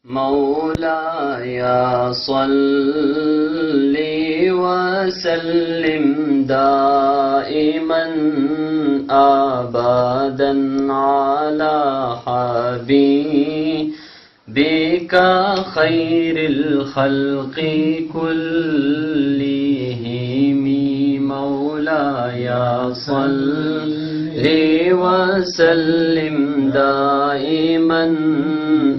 مولاي صل وسلم دائما أبدا على حبيبك خير الخلق كلهم. مولاي صل وسلم دائما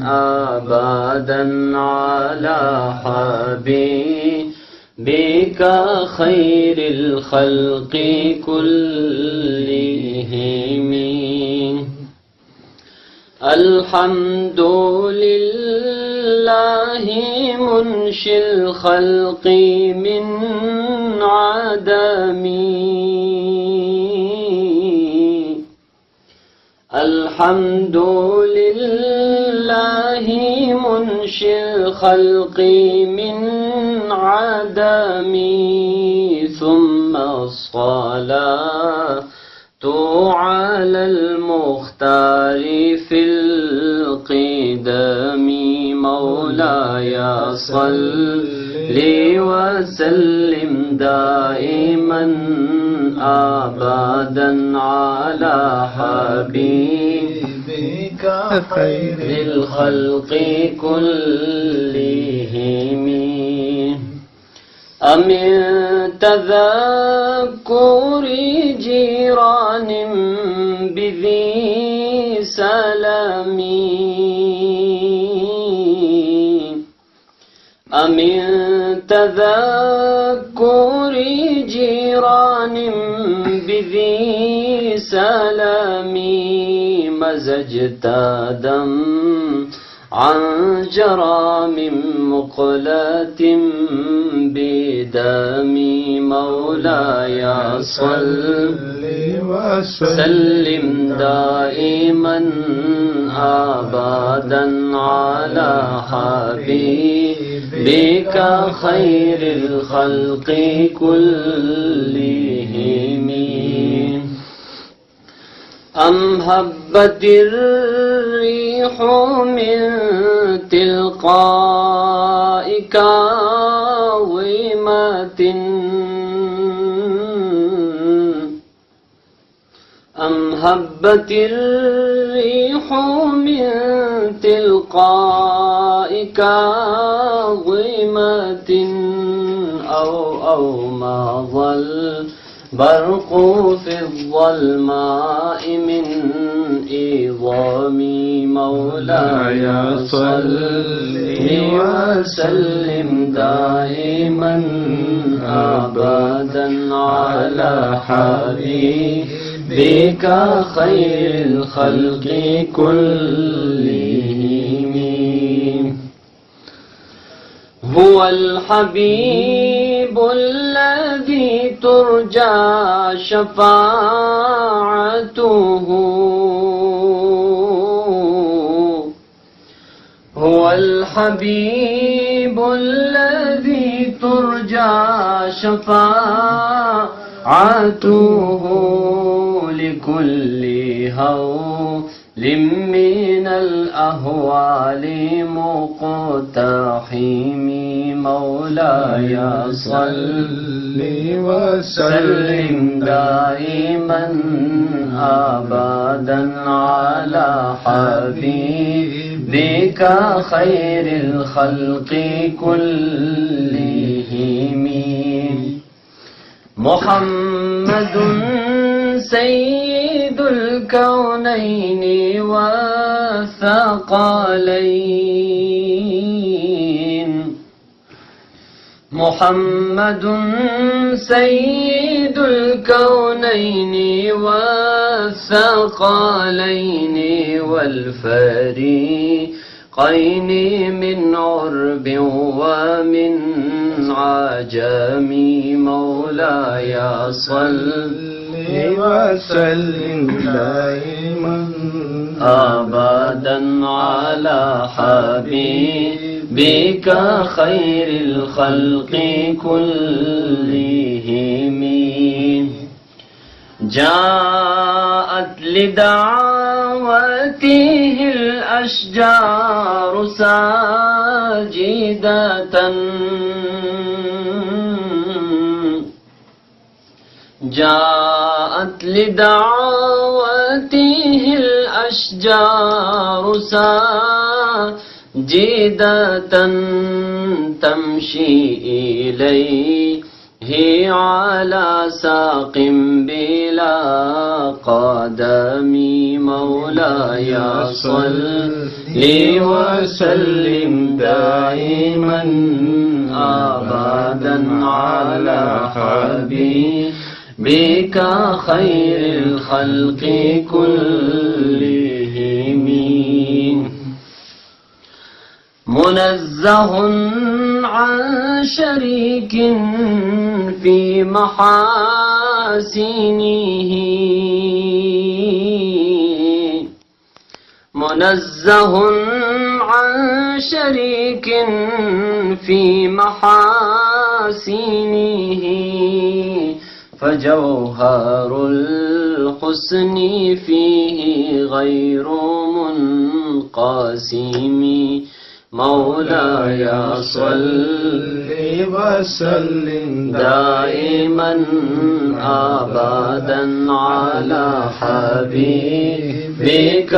أبدا على حبيبك خير الخلق كلهم. الحمد لله منشئ الخلق من عدم. الحمد لله منشئ الخلق من عدم. ثم الصلاة على المختار في القدم. مولاي صل وسلم دائما أبدا على حبيبك خير الخلق كلهم. أمن تذكر جيران بذي سلام. أمن تذكر جيران بذي سلام. مزجت دم عن جرام مقلة بدم. مولاي صل وسلم دائما أبدا على حبيبك خير الخلق كلهم. أم هبت الريح من تلقاء كاظمة. أم هبت الريح من تلقاء كاظمة. أو ما ظل برق في الظلماء من إظام. مولاي صل وسلم دائما أبدا على حبيبك خير الخلق كلهم. هو الحبيب الذي ترجى شفاعته. هو الحبيب الذي ترجى شفاعته. لكل هول من الأهوال مقتحم. مولاي صل وسلم دائما أبدا على حبيبك خير الخلق كلهم. محمد سيد الكونين والثقلين. محمد سيد الكونين والثقلين والفريقين من عرب ومن عجم. مولاي صل وسلم دائما أبدا على حبيبك خير الخلق كلهم. جاءت لدعوته الأشجار ساجدة جاءت لدعوته الأشجار ساجدة تمشي إليه على ساق بلا قدم مولاي صل وسلم دائما أبدا على حبيبك خير الخلق كلهم منزه عن شريك في محاسنه منزه عن شريك في محاسنه فجوهر الحسن فيه غير منقسم مولاي صل وسلم دائما أبدا على حبيبك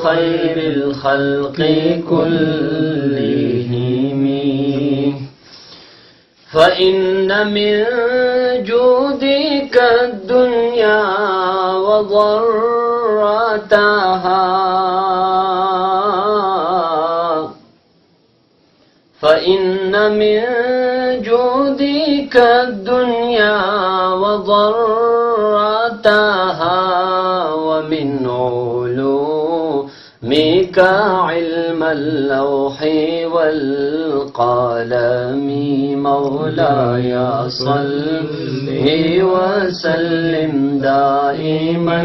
خير الخلق كلهم فإن من جودك الدنيا وضرتها فإن من جودك الدنيا وضرتها ومن علومك علم اللوح والقلم مولاي صل وسلم دائما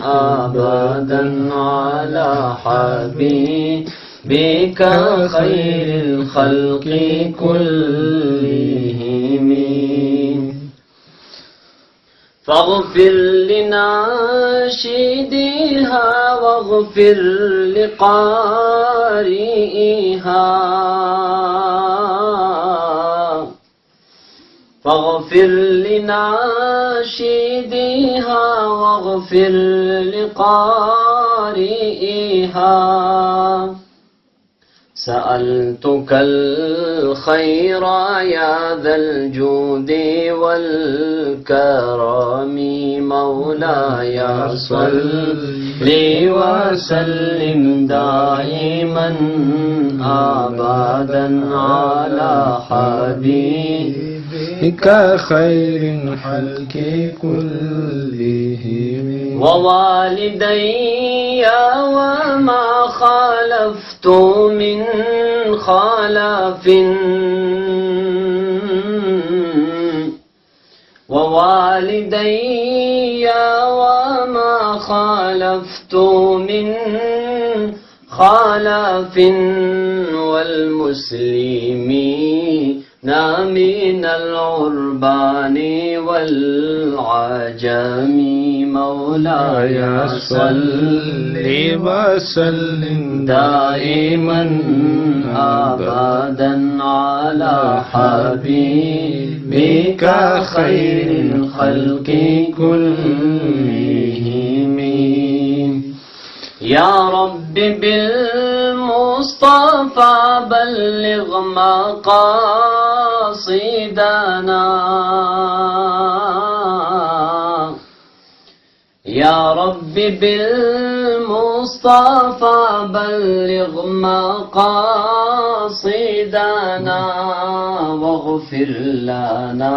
أبدا على حبيبك خير الخلق كلهم فاغفر لناشديها واغفر لقارئها فاغفر لناشديها واغفر لقارئها سألتك الخير يا ذا الجود والكرم مولاي صل وسلم دائما أبدا على حبيبك خير الخلق كلهم ووالدي وما خالفت من خلف ووالدي وما خالفت من خلف والمسلمين من العربان والعجم مولاي صل وسلم دائما أبدا على حبيبك خير الخلق كلهم يا رب بالمصطفى بلغ مقاصدنا يا رب بالمصطفى بلغ مقاصدنا واغفر لنا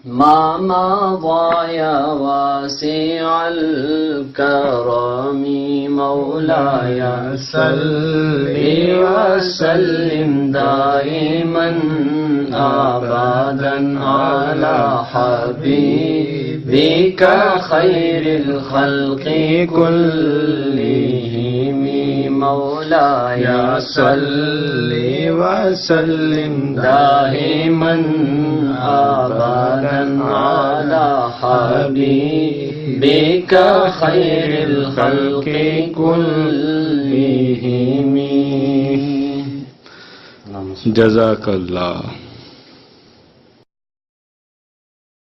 ما مضى يا واسع الكرم مولاي صل وسلم دائما أبدا على حبيبك خير الخلق كلهم مولاي صل वसल्लिम दाइमन अबदन अला हबीबिका खैरिल खल्क़ि कुल्लिहिम। जज़ाकल्लाह।